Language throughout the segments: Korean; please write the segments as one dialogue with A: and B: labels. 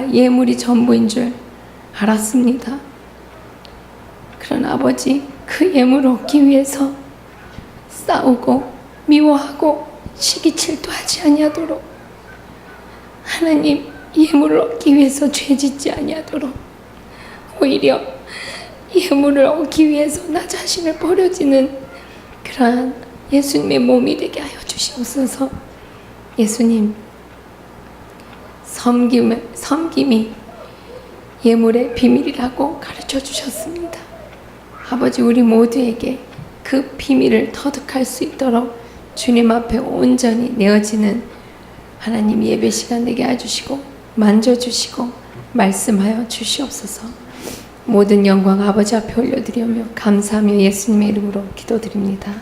A: 내가 예물이 전부인 줄 알았습니다. 그러나 아버지, 그 예물을 얻기 위해서 싸우고 미워하고 시기칠도 하지 아니하도록, 하나님, 예물을 얻기 위해서 죄짓지 아니하도록, 오히려 예물을 얻기 위해서 나 자신을 버려지는 그러한 예수님의 몸이 되게 하여 주시옵소서. 예수님, 섬김이 예물의 비밀이라고 가르쳐 주셨습니다. 아버지, 우리 모두에게 그 비밀을 터득할 수 있도록 주님 앞에 온전히 내어지는 하나님 예배 시간 되게 해주시고 만져주시고 말씀하여 주시옵소서. 모든 영광 아버지 앞에 올려드리며 감사하며 예수님의 이름으로 기도드립니다.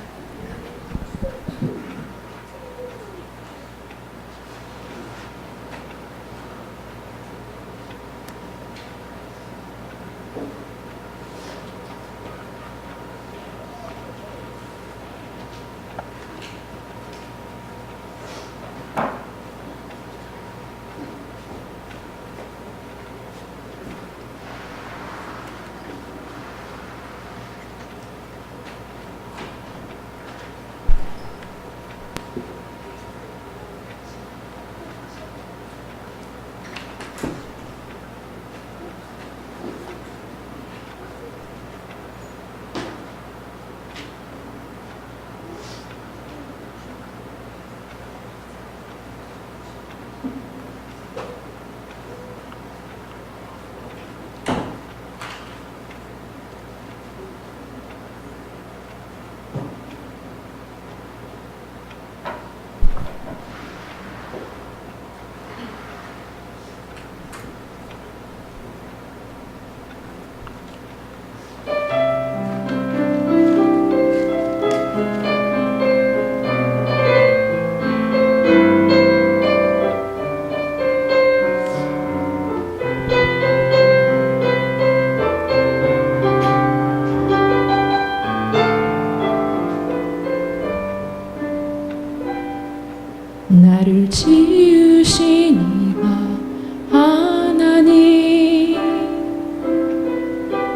B: 나를 지으신 이가 하나님,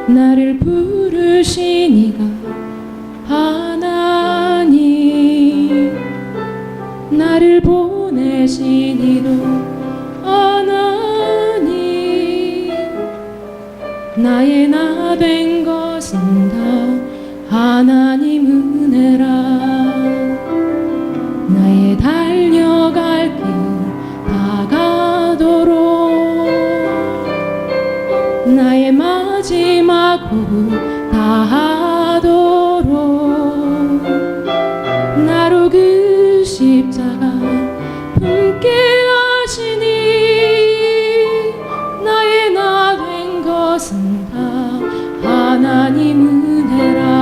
B: 나를 부르신 이가 하나님, 나를 보내신 이도 하나님, 나의 나 된 것은 다 하나님 은혜라. 나의 달려갈 길 다가도록, 나의 마지막 호흡 다하도록, 나로 그 십자가 품게 하시니, 나의 나 된 것은 다 하나님 은혜라.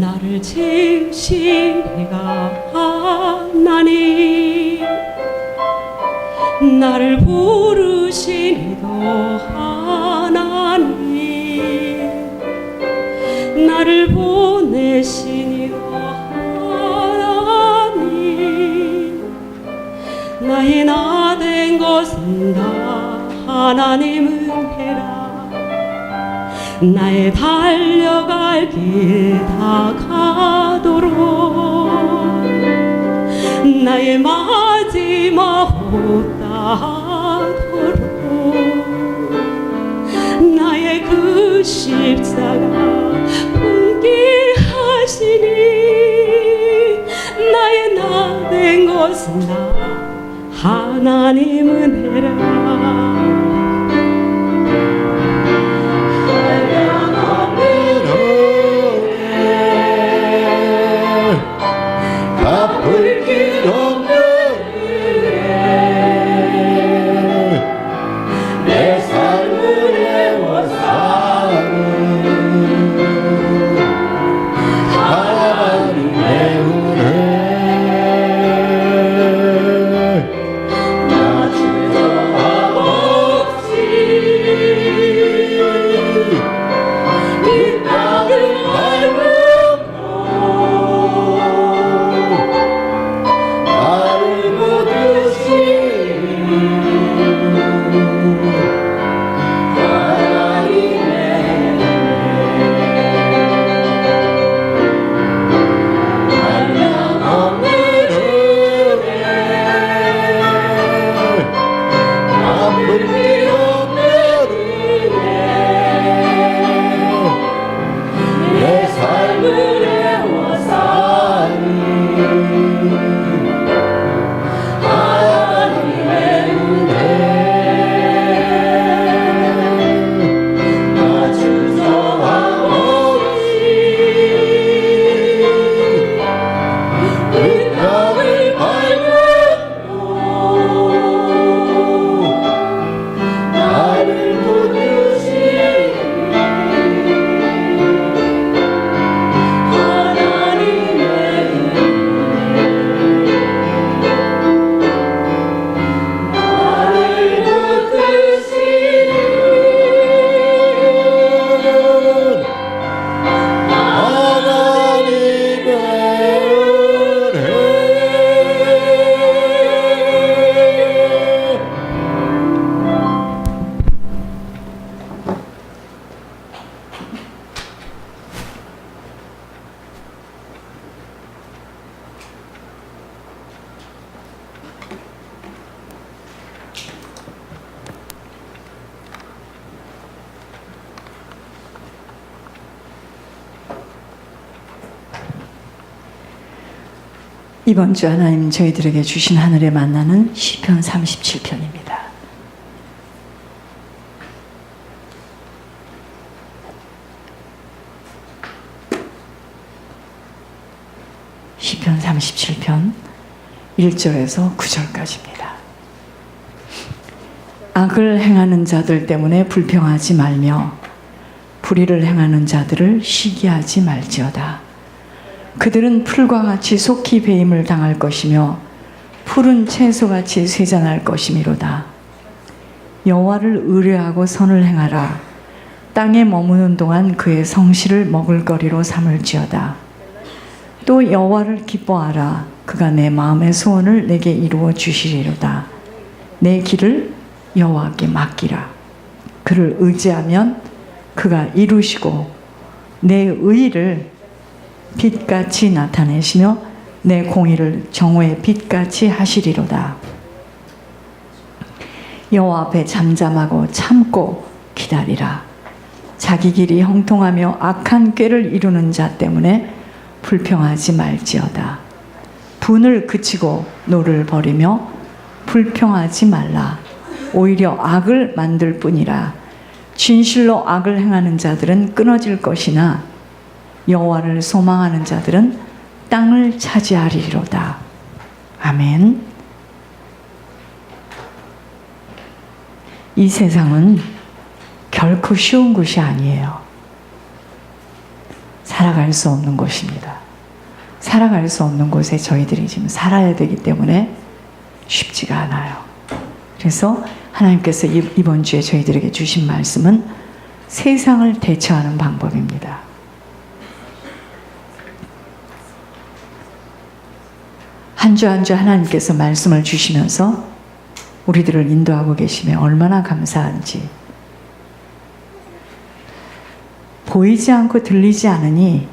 B: 나를 지으신 이가 하나님, 나를 부르신 이도 하나님, 나를 보내신 이도 하나님, 나의 나 된 것은 다 하나님 은혜라. 나의 달려갈 길 다가도록 나의 마지막 호흡 닿도록 나의 그 십자가 품길 하시니 나의 나 된 것은 나 하나님 은혜라
C: 갚을 길 없는 은혜 내 삶을 내워 사는 하나님의 은혜 나 주저함 없이 이 땅을 밟은
D: 이번 주 하나님 저희들에게 주신 하늘에 만나는 시편 37편입니다. 시편 37편 1절에서 9절까지입니다. 악을 행하는 자들 때문에 불평하지 말며 불의를 행하는 자들을 시기하지 말지어다. 그들은 풀과 같이 속히 배임을 당할 것이며 푸른 채소같이 쇠잔할 것이미로다. 여호와를 의뢰하고 선을 행하라. 땅에 머무는 동안 그의 성실을 먹을거리로 삼을지어다. 또 여호와를 기뻐하라. 그가 내 마음의 소원을 내게 이루어 주시리로다. 내 길을 여호와께 맡기라. 그를 의지하면 그가 이루시고 내 의의를 빛같이 나타내시며 내 공의를 정오의 빛같이 하시리로다. 여호와 앞에 잠잠하고 참고 기다리라. 자기 길이 형통하며 악한 꾀를 이루는 자 때문에 불평하지 말지어다. 분을 그치고 노를 버리며 불평하지 말라. 오히려 악을 만들 뿐이라. 진실로 악을 행하는 자들은 끊어질 것이나 여호와를 소망하는 자들은 땅을 차지하리로다. 아멘. 이 세상은 결코 쉬운 곳이 아니에요. 살아갈 수 없는 곳입니다. 살아갈 수 없는 곳에 저희들이 지금 살아야 되기 때문에 쉽지가 않아요. 그래서 하나님께서 이번 주에 저희들에게 주신 말씀은 세상을 대처하는 방법입니다. 한 주 한 주 하나님께서 말씀을 주시면서 우리들을 인도하고 계시며 얼마나 감사한지. 보이지 않고 들리지 않으니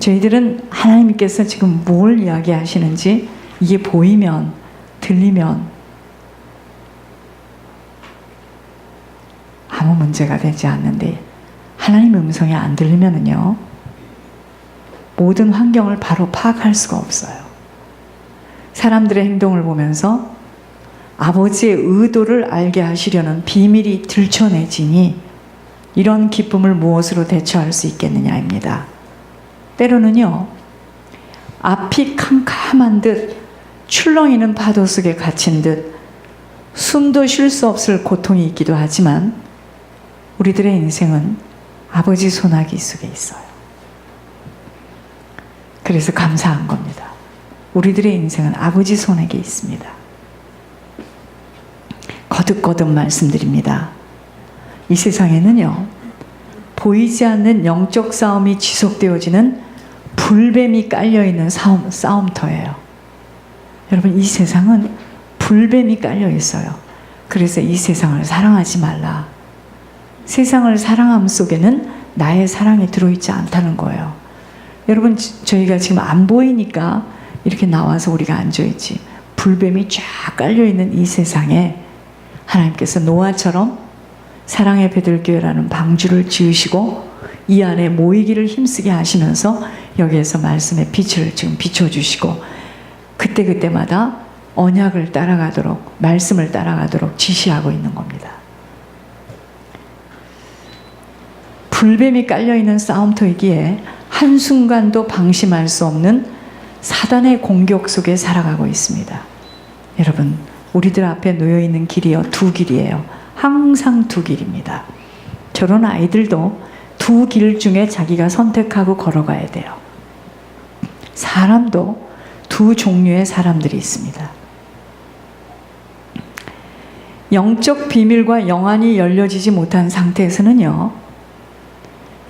D: 저희들은 하나님께서 지금 뭘 이야기하시는지 이게 보이면 들리면 아무 문제가 되지 않는데 하나님의 음성이 안 들리면은요 모든 환경을 바로 파악할 수가 없어요. 사람들의 행동을 보면서 아버지의 의도를 알게 하시려는 비밀이 들춰내지니 이런 기쁨을 무엇으로 대처할 수 있겠느냐입니다. 때로는요 앞이 캄캄한 듯 출렁이는 파도 속에 갇힌 듯 숨도 쉴 수 없을 고통이 있기도 하지만 우리들의 인생은 아버지 손아귀 속에 있어요. 그래서 감사한 겁니다. 우리들의 인생은 아버지 손에게 있습니다. 거듭거듭 말씀드립니다. 이 세상에는요 보이지 않는 영적 싸움이 지속되어지는 불뱀이 깔려있는 싸움터예요. 여러분 이 세상은 불뱀이 깔려 있어요. 그래서 이 세상을 사랑하지 말라. 세상을 사랑함 속에는 나의 사랑이 들어있지 않다는 거예요. 여러분 저희가 지금 안 보이니까 이렇게 나와서 우리가 앉아있지 불뱀이 쫙 깔려있는 이 세상에 하나님께서 노아처럼 사랑의 베들교회라는 방주를 지으시고 이 안에 모이기를 힘쓰게 하시면서 여기에서 말씀의 빛을 지금 비춰주시고 그때그때마다 언약을 따라가도록 말씀을 따라가도록 지시하고 있는 겁니다. 불뱀이 깔려있는 싸움터이기에 한순간도 방심할 수 없는 사단의 공격 속에 살아가고 있습니다. 여러분 우리들 앞에 놓여있는 길이요 두 길이에요. 항상 두 길입니다. 저런 아이들도 두 길 중에 자기가 선택하고 걸어가야 돼요. 사람도 두 종류의 사람들이 있습니다. 영적 비밀과 영안이 열려지지 못한 상태에서는요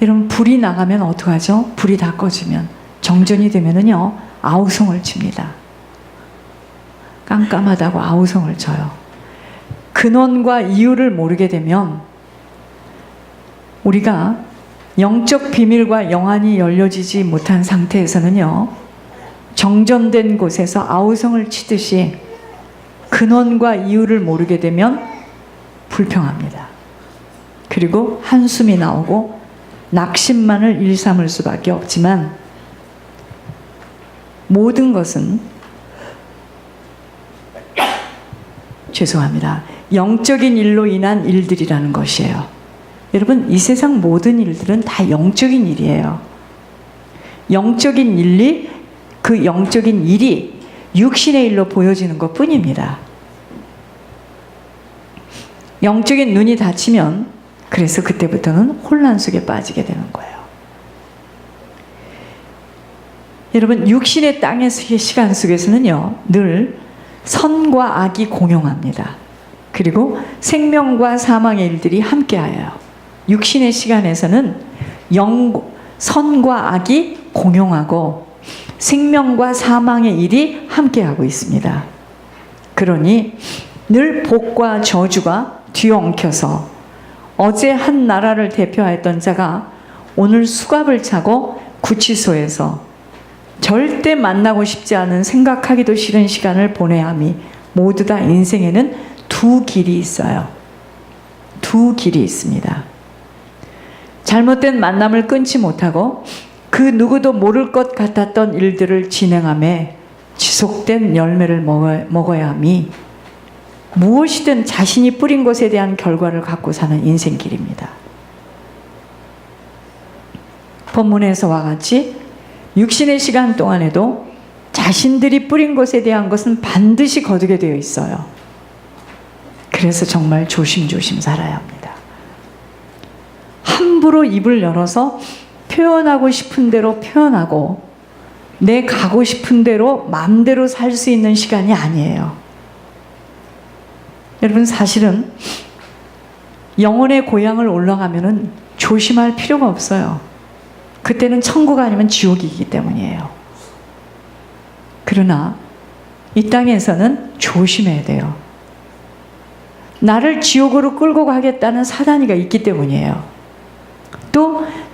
D: 여러분 불이 나가면 어떡하죠? 불이 다 꺼지면 정전이 되면은요 아우성을 칩니다. 깜깜하다고 아우성을 쳐요. 근원과 이유를 모르게 되면 우리가 영적 비밀과 영안이 열려지지 못한 상태에서는요 정전된 곳에서 아우성을 치듯이 근원과 이유를 모르게 되면 불평합니다. 그리고 한숨이 나오고 낙심만을 일삼을 수밖에 없지만 모든 것은 죄송합니다. 영적인 일로 인한 일들이라는 것이에요. 여러분 이 세상 모든 일들은 다 영적인 일이에요. 영적인 일이 그 영적인 일이 육신의 일로 보여지는 것 뿐입니다. 영적인 눈이 닫히면 그래서 그때부터는 혼란 속에 빠지게 되는 거예요. 여러분 육신의 땅의 시간 속에서는요 늘 선과 악이 공용합니다. 그리고 생명과 사망의 일들이 함께하여요. 육신의 시간에서는 선과 악이 공용하고 생명과 사망의 일이 함께하고 있습니다. 그러니 늘 복과 저주가 뒤엉켜서 어제 한 나라를 대표하였던 자가 오늘 수갑을 차고 구치소에서 절대 만나고 싶지 않은 생각하기도 싫은 시간을 보내야 함이 모두 다 인생에는 두 길이 있어요. 두 길이 있습니다. 잘못된 만남을 끊지 못하고 그 누구도 모를 것 같았던 일들을 진행함에 지속된 열매를 먹어야 함이 무엇이든 자신이 뿌린 것에 대한 결과를 갖고 사는 인생길입니다. 본문에서와 같이 육신의 시간 동안에도 자신들이 뿌린 것에 대한 것은 반드시 거두게 되어 있어요. 그래서 정말 조심조심 살아야 합니다. 함부로 입을 열어서 표현하고 싶은 대로 표현하고 내 가고 싶은 대로 마음대로 살 수 있는 시간이 아니에요. 여러분 사실은 영혼의 고향을 올라가면은 조심할 필요가 없어요. 그때는 천국 아니면 지옥이기 때문이에요. 그러나 이 땅에서는 조심해야 돼요. 나를 지옥으로 끌고 가겠다는 사단이가 있기 때문이에요.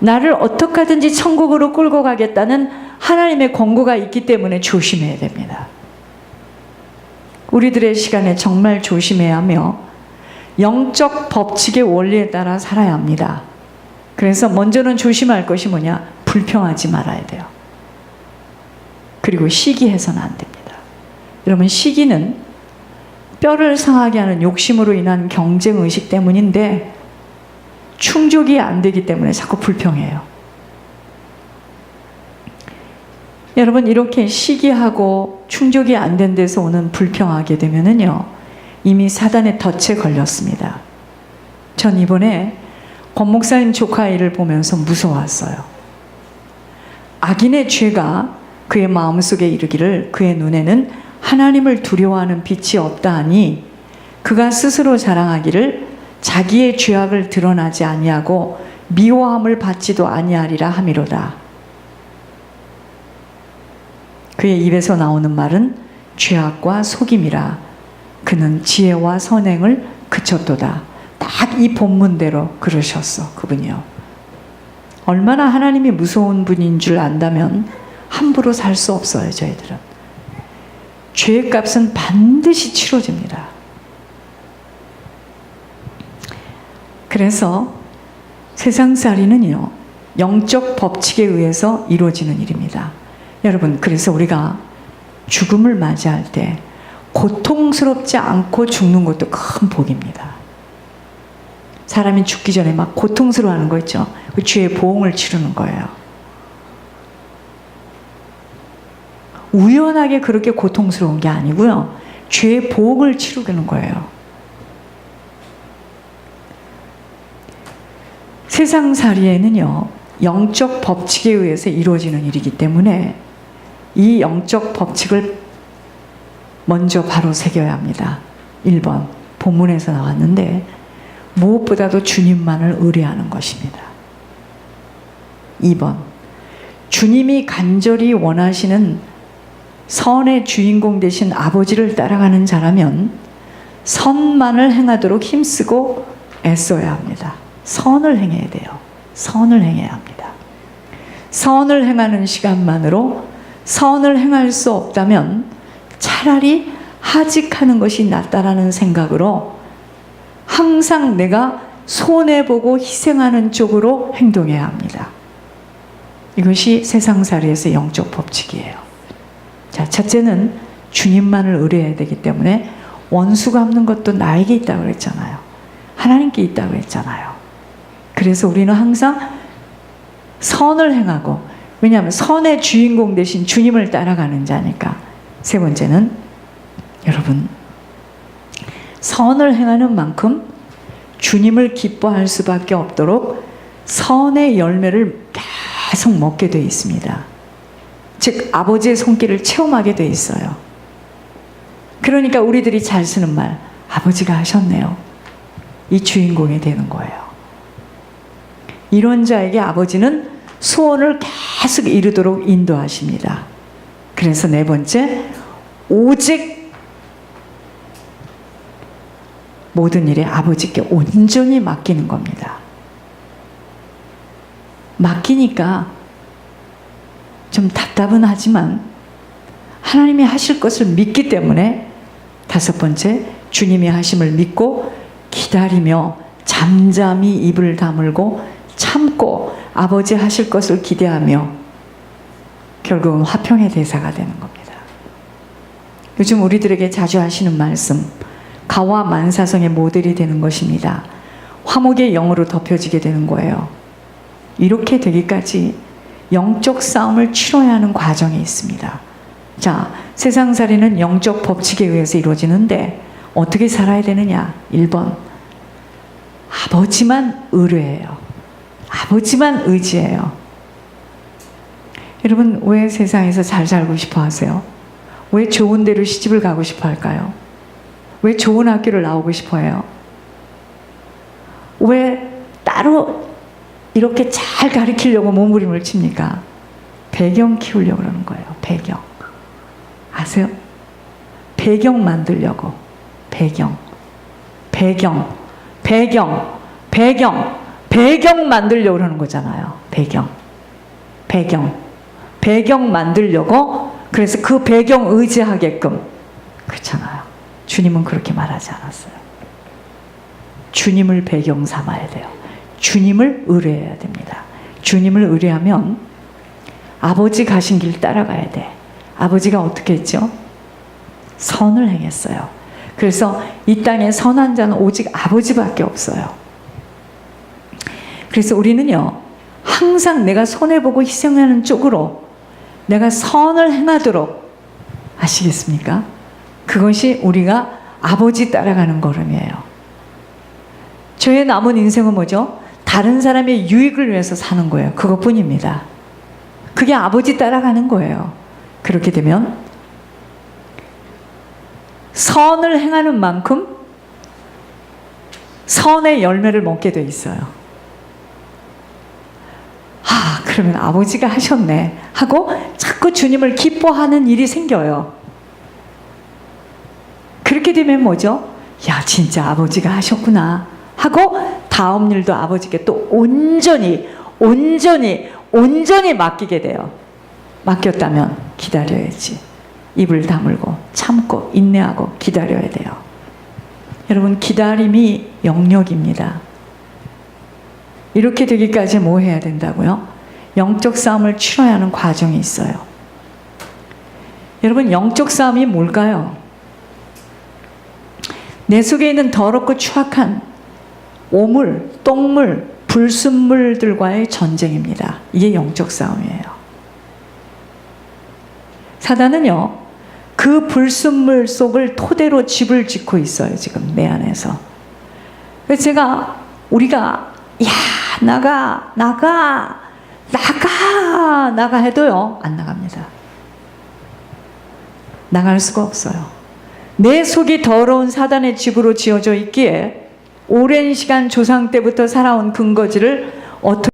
D: 나를 어떻게 하든지 천국으로 끌고 가겠다는 하나님의 권고가 있기 때문에 조심해야 됩니다. 우리들의 시간에 정말 조심해야 하며 영적 법칙의 원리에 따라 살아야 합니다. 그래서 먼저는 조심할 것이 뭐냐? 불평하지 말아야 돼요. 그리고 시기해서는 안 됩니다. 여러분, 시기는 뼈를 상하게 하는 욕심으로 인한 경쟁의식 때문인데 충족이 안 되기 때문에 자꾸 불평해요. 여러분, 이렇게 시기하고 충족이 안 된 데서 오는 불평하게 되면은요, 이미 사단의 덫에 걸렸습니다. 전 이번에 권 목사님 조카 일을 보면서 무서웠어요. 악인의 죄가 그의 마음속에 이르기를 그의 눈에는 하나님을 두려워하는 빛이 없다 하니 그가 스스로 자랑하기를 자기의 죄악을 드러나지 아니하고 미워함을 받지도 아니하리라 함이로다. 그의 입에서 나오는 말은 죄악과 속임이라. 그는 지혜와 선행을 그쳤도다. 딱 이 본문대로 그러셨어, 그분이요. 얼마나 하나님이 무서운 분인 줄 안다면 함부로 살 수 없어요, 저희들은. 죄의 값은 반드시 치러집니다. 그래서 세상살이는요, 영적 법칙에 의해서 이루어지는 일입니다. 여러분, 그래서 우리가 죽음을 맞이할 때 고통스럽지 않고 죽는 것도 큰 복입니다. 사람이 죽기 전에 막 고통스러워하는 거 있죠. 그 죄의 보응을 치르는 거예요. 우연하게 그렇게 고통스러운 게 아니고요, 죄의 보응을 치르는 거예요. 세상살이에는요, 영적 법칙에 의해서 이루어지는 일이기 때문에 이 영적 법칙을 먼저 바로 새겨야 합니다. 1번, 본문에서 나왔는데 무엇보다도 주님만을 의뢰하는 것입니다. 2번, 주님이 간절히 원하시는 선의 주인공 되신 아버지를 따라가는 자라면 선만을 행하도록 힘쓰고 애써야 합니다. 선을 행해야 돼요. 선을 행해야 합니다. 선을 행하는 시간만으로 선을 행할 수 없다면 차라리 하직하는 것이 낫다라는 생각으로 항상 내가 손해보고 희생하는 쪽으로 행동해야 합니다. 이것이 세상살이에서 영적 법칙이에요. 자, 첫째는 주님만을 의뢰해야 되기 때문에 원수 갚는 것도 나에게 있다고 그랬잖아요. 하나님께 있다고 그랬잖아요. 그래서 우리는 항상 선을 행하고, 왜냐하면 선의 주인공 대신 주님을 따라가는 자니까. 세 번째는 여러분, 선을 행하는 만큼 주님을 기뻐할 수밖에 없도록 선의 열매를 계속 먹게 되어 있습니다. 즉 아버지의 손길을 체험하게 되어 있어요. 그러니까 우리들이 잘 쓰는 말, 아버지가 하셨네요. 이 주인공이 되는 거예요. 이런 자에게 아버지는 소원을 계속 이루도록 인도하십니다. 그래서 네 번째, 오직 모든 일에 아버지께 온전히 맡기는 겁니다. 맡기니까 좀 답답은 하지만 하나님이 하실 것을 믿기 때문에 다섯 번째, 주님이 하심을 믿고 기다리며 잠잠히 입을 다물고 참고 아버지 하실 것을 기대하며 결국은 화평의 대사가 되는 겁니다. 요즘 우리들에게 자주 하시는 말씀, 가와 만사성의 모델이 되는 것입니다. 화목의 영으로 덮여지게 되는 거예요. 이렇게 되기까지 영적 싸움을 치러야 하는 과정이 있습니다. 자, 세상살이는 영적 법칙에 의해서 이루어지는데 어떻게 살아야 되느냐? 1번, 아버지만 의뢰해요. 아버지만 의지해요. 여러분, 왜 세상에서 잘 살고 싶어 하세요? 왜 좋은 데로 시집을 가고 싶어 할까요? 왜 좋은 학교를 나오고 싶어 해요? 왜 따로 이렇게 잘 가르치려고 몸부림을 칩니까? 배경 키우려고 그러는 거예요. 배경. 아세요? 배경 만들려고. 배경 만들려고 그러는 거잖아요. 배경 만들려고, 그래서 그 배경 의지하게끔. 그렇잖아요. 주님은 그렇게 말하지 않았어요. 주님을 배경 삼아야 돼요. 주님을 의뢰해야 됩니다. 주님을 의뢰하면 아버지 가신 길 따라가야 돼. 아버지가 어떻게 했죠? 선을 행했어요. 그래서 이 땅에 선한 자는 오직 아버지밖에 없어요. 그래서 우리는요, 항상 내가 손해보고 희생하는 쪽으로 내가 선을 행하도록, 아시겠습니까? 그것이 우리가 아버지 따라가는 걸음이에요. 저의 남은 인생은 뭐죠? 다른 사람의 유익을 위해서 사는 거예요. 그것뿐입니다. 그게 아버지 따라가는 거예요. 그렇게 되면 선을 행하는 만큼 선의 열매를 먹게 돼 있어요. 아, 그러면 아버지가 하셨네 하고 자꾸 주님을 기뻐하는 일이 생겨요. 그렇게 되면 뭐죠? 야, 진짜 아버지가 하셨구나 하고 다음 일도 아버지께 또 온전히 맡기게 돼요. 맡겼다면 기다려야지. 입을 다물고 참고 인내하고 기다려야 돼요. 여러분, 기다림이 영역입니다. 이렇게 되기까지 뭐 해야 된다고요? 영적 싸움을 치러야 하는 과정이 있어요. 여러분, 영적 싸움이 뭘까요? 내 속에 있는 더럽고 추악한 오물, 똥물, 불순물들과의 전쟁입니다. 이게 영적 싸움이에요. 사단은요, 그 불순물 속을 토대로 집을 짓고 있어요. 지금 내 안에서. 그래서 우리가 야, 나가 해도요, 안 나갑니다. 나갈 수가 없어요. 내 속이 더러운 사단의 집으로 지어져 있기에 오랜 시간 조상 때부터 살아온 근거지를 어떻게